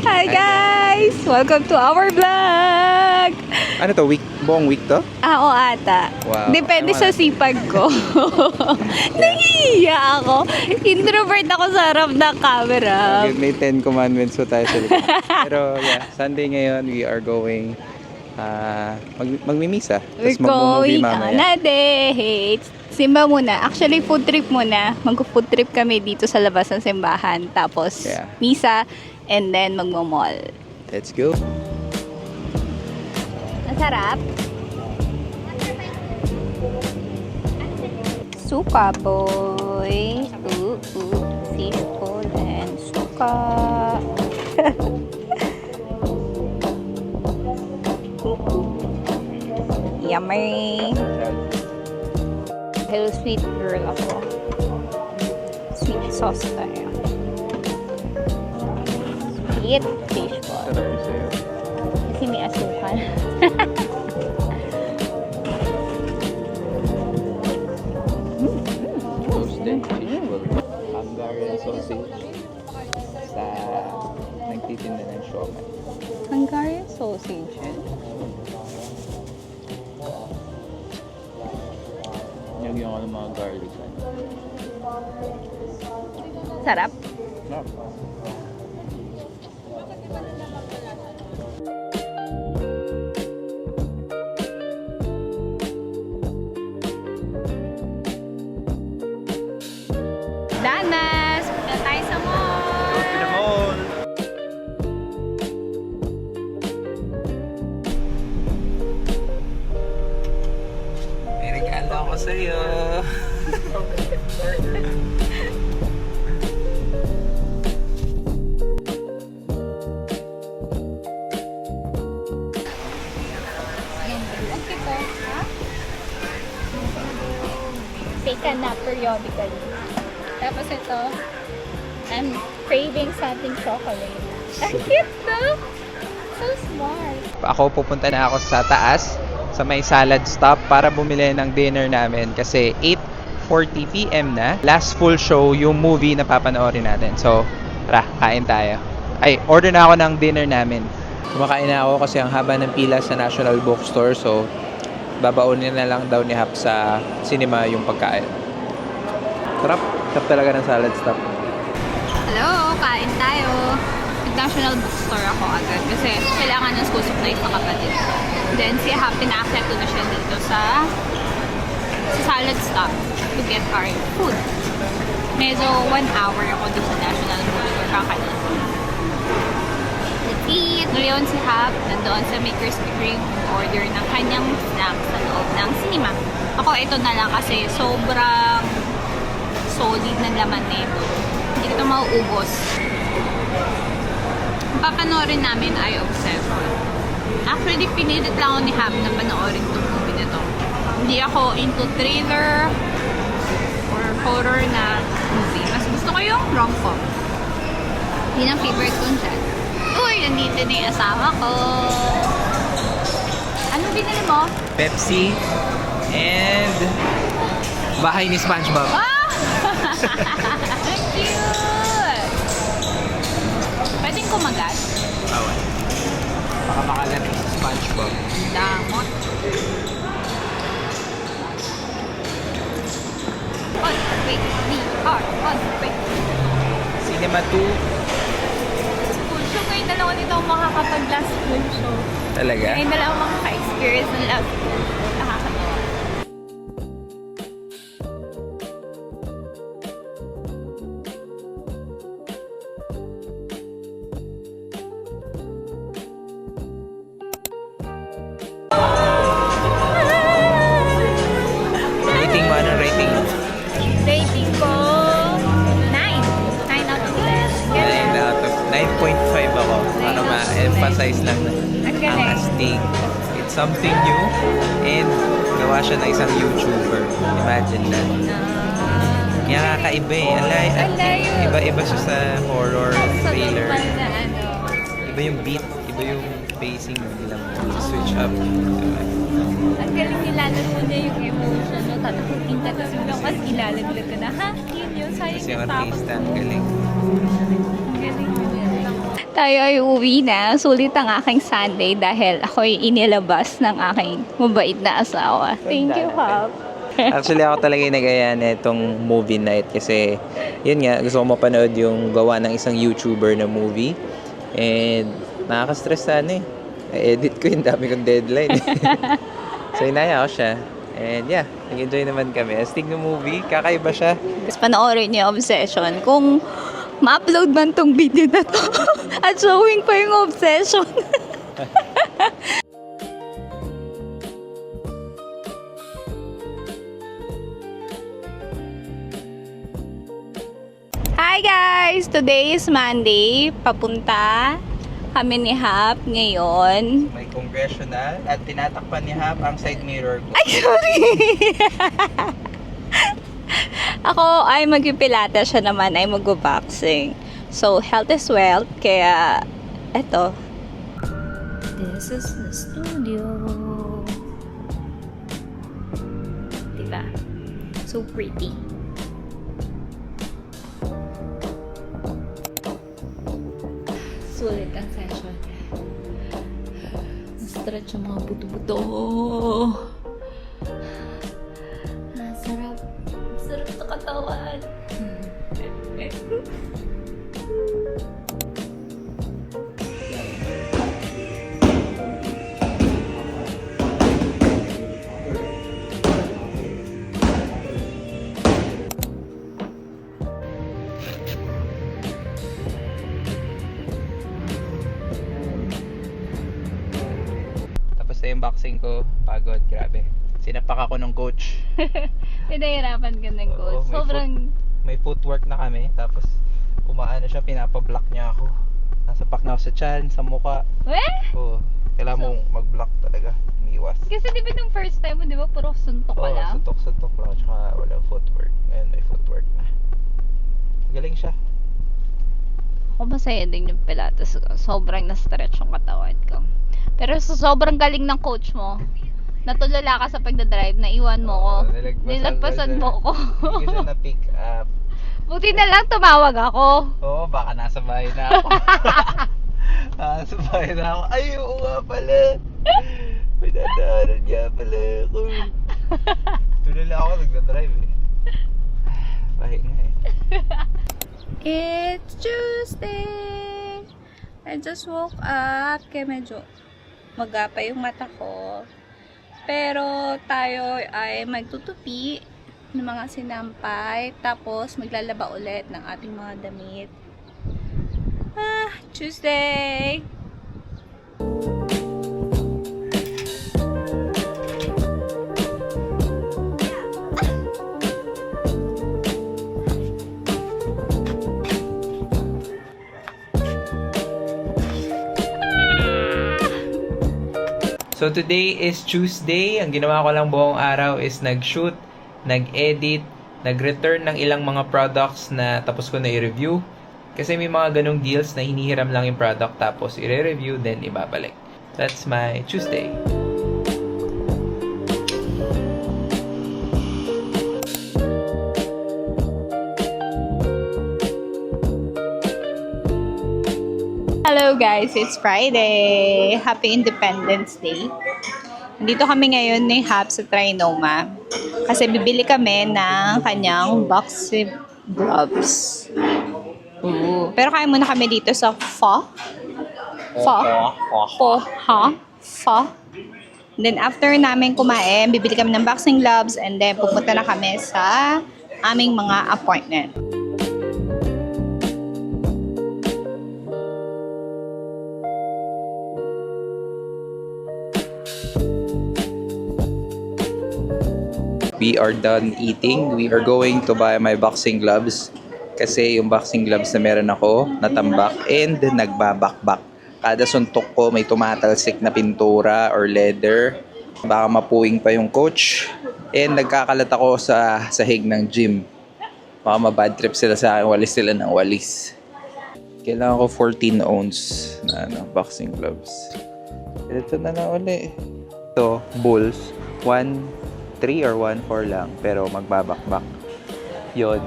Hi guys! Welcome to our vlog! Ano to? Buong week to? Oo ata. Wow. Depende sa sipag ko. Nahihiya ako. Introvert ako sa harap ng camera. May 10 commandments so tayo sa likod. Pero yeah, Sunday ngayon we are going magmimisa. We're Tapos mag-movie going mamaya. on a date. Simba muna. Actually, food trip muna. Mag-food trip kami dito sa labas ng simbahan. Tapos, Yeah. misa. And then, magmo-mall. Let's go. Ang sarap. Suka, boy. Fishbowl and suka. Yummy. Hello, sweet girl ako. Sweet sauce tayo. Sweet fishball. Sarap yun sa'yo. Kasi may asukal. Roasted fishball. Hungarian sausage. Sa nagtitinda ng siomai. Hungarian sausage. Nagyan ko ng mga garlic. Sarap. No. Danas! Punta tayo sa mall! May regalo ako sa'yo. Okay po. Ha? Take a nap periodically. Tapos ito, I'm craving something chocolate. Ang cute though! So smart. Ako pupunta na ako sa taas sa may salad stop para bumili ng dinner namin kasi 8:40 PM na. Last full show yung movie na papanoorin natin. So, tara, kain tayo. Ay, order na ako ng dinner namin. Kumakain na ako kasi ang haba ng pila sa National Bookstore. So, babaunin na lang daw ni Hap sa cinema yung pagkain. Sarap. Sarap talaga ng salad stop. Hello! Kain tayo! National Bookstore ako agad kasi kailangan ng school supplies ng kapatid ko. Then si Hap, pinaakyat ko na siya dito sa salad stop to get our food. Medyo 1 hour ako dito sa National Bookstore kakain. Let's eat! Ngayon si Hap nandoon sa may Krispy Kreme order ng kanyang snacks sa loob ng cinema. Ako ito na lang kasi sobrang solid ng laman nito. Hindi ko ito mauubos. Ang papanoorin namin ay Obsession. Actually, pinilit lang ako ni Hap na panoorin itong movie na to. Hindi ako into thriller or horror na movie. Mas gusto ko yung rom-com. Yun ang favorite ko dyan. Uy, nandito na yung asawa ko. Anong binili mo? Pepsi and bahay ni SpongeBob. Ah! Ang cute! Pwedeng kumagat? Bawal. Baka makalat si SpongeBob. Damot. On the way. We are on the way. Cinema 2. School show. Ngayon na lang ako nito makakapag-last school show. Talaga? Ngayon na lang ako makaka-experience ng last school show. Nakakatawa. Rating mo? Anong rating mo? Rating ko 9. 9 out of 10. Ganun. 9 out of 9.5 ako. Para ma-emphasize lang na Ang ang galing. astig. It's something new and gawa siya ng isang YouTuber. Imagine that. Kaya kakaiba eh. Ang layo. Iba-iba siya sa horror, Sa thriller. normal na ano. Iba yung beat, iba yung pacing mo nilang switch up. Diba? Ang galing nilalaro niya yung emotion, no? Tatakutin ka, tapos biglang mas ilalaglag ka na, ha? Yun yun, sayang Kasi yung yung takot artista, mo. ang galing. Ang galing. Tayo ay uwi na. Sulit ang aking Sunday dahil ako'y inilabas ng aking mabait na asawa. Thank you, Hap. Actually, ako talaga yung nag-aya na itong movie night kasi yun nga, gusto ko mapanood yung gawa ng isang YouTuber na movie. And nakaka-stress na ano eh. I-edit ko yung dami kong deadline. So, inaya ko siya. And yeah, nag-enjoy naman kami. Astig ng movie, kakaiba siya. Tapos panoorin niyo yung Obsession. Kung ma-upload man tong video na to at showing pa yung Obsession. Hi guys! Today is Monday. Papunta kami ni Hap ngayon. May congressional at tinatakpan ni Hap ang side mirror ko. Ay, sorry! Ako ay magpipilata, siya naman ay mag-boxing. So, health is wealth. Kaya, eto. This is the studio. Diba? So pretty. Sulit ang session. Na-stretch ang mga buto-buto. Sarap. Sarap sa katawan. Tapos na yung boxing ko. Pagod, grabe. Sinapak ako ng coach. Pinahirapan ka ng Oo, coach. Sobrang... May footwork na kami. Tapos kumaano siya, pinapablock niya ako. Nasapak na ako sa chan, sa mukha. Weh? Oo. Kailangan mong mag-block talaga. Umiwas. Kasi di ba nung first time mo, di ba, puro suntok ka lang? Sutok-sutok lang. Tsaka walang footwork. Ngayon may footwork na. Galing siya. Ako masaya din yung pilates ko. Sobrang na-stretch yung katawan ko. Pero sa sobrang galing ng coach mo, natulala ka sa pagdadrive, naiwan mo ko. Nilagpasan mo ko. Hindi ko siya na-pick up. Buti na lang tumawag ako. Oo, baka nasa bahay na ako. Nasa bahay na ako. Ay, oo nga pala. May dadaanan nga pala ako. Tulala ako, nagdadrive eh. Pahinga eh. It's Tuesday. I just woke up. Kaya medyo magapa yung mata ko. Pero tayo ay magtutupi ng mga sinampay. Tapos maglalaba ulit ng ating mga damit. Tuesday! So today is Tuesday. Ang ginawa ko lang buong araw is nag-shoot, nag-edit, nag-return ng ilang mga products na tapos ko na i-review. Kasi may mga ganong deals na hinihiram lang yung product tapos i-review then ibabalik. That's my Tuesday. Hello guys, it's Friday. Happy Independence Day. Nandito kami ngayon ni Hap sa Trinoma kasi bibili kami ng kanyang boxing gloves. Ooh. Pero kain muna kami dito sa Pho. Then after namin kumain, bibili kami ng boxing gloves and then pupunta na kami sa aming mga appointment. We are done eating. We are going to buy my boxing gloves. Kasi yung boxing gloves na meron ako, natambak and nagbabakbak. Kada suntok ko may tumatalsik na pintura or leather. Baka mapuwing pa yung coach. And nagkakalat ako sa sahig ng gym. Baka mabad trip sila sa akin, walis sila ng walis. Kailangan ko 14 ounce na boxing gloves. Ito na lang uli. Ito, Bulls. 1.3 or 1.4 lang, pero magbabakbak. Yun,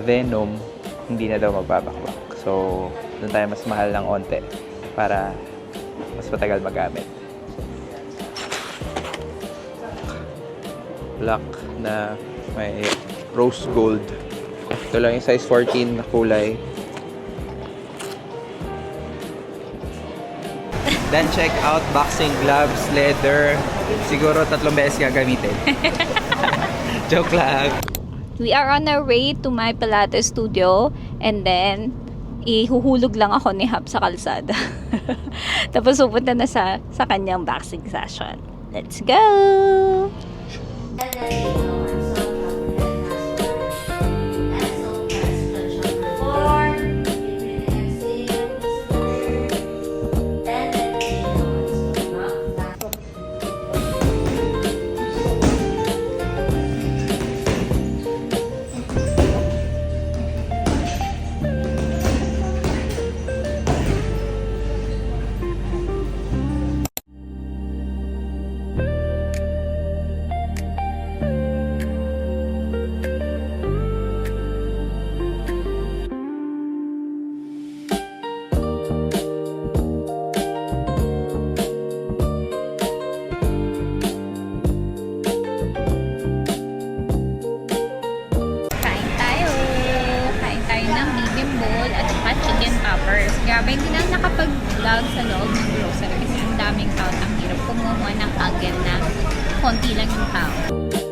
Venom, hindi na daw magbabakbak. So, doon tayo mas mahal ng onte para mas matagal magamit. Black na may rose gold. Ito lang yung size 14 na kulay. Then check out boxing gloves, leather. Siguro 3 beses gagamitin. Joke lang. We are on our way to my Pilates studio and then ihuhulog lang ako ni Hap sa kalsada. Tapos pupunta na sa kanyang boxing session. Let's go! Grabe, hindi na nakapag-vlog sa loob ng grocery kasi ang daming tao. Ang hirap kumuha ng agad na konti lang yung tao.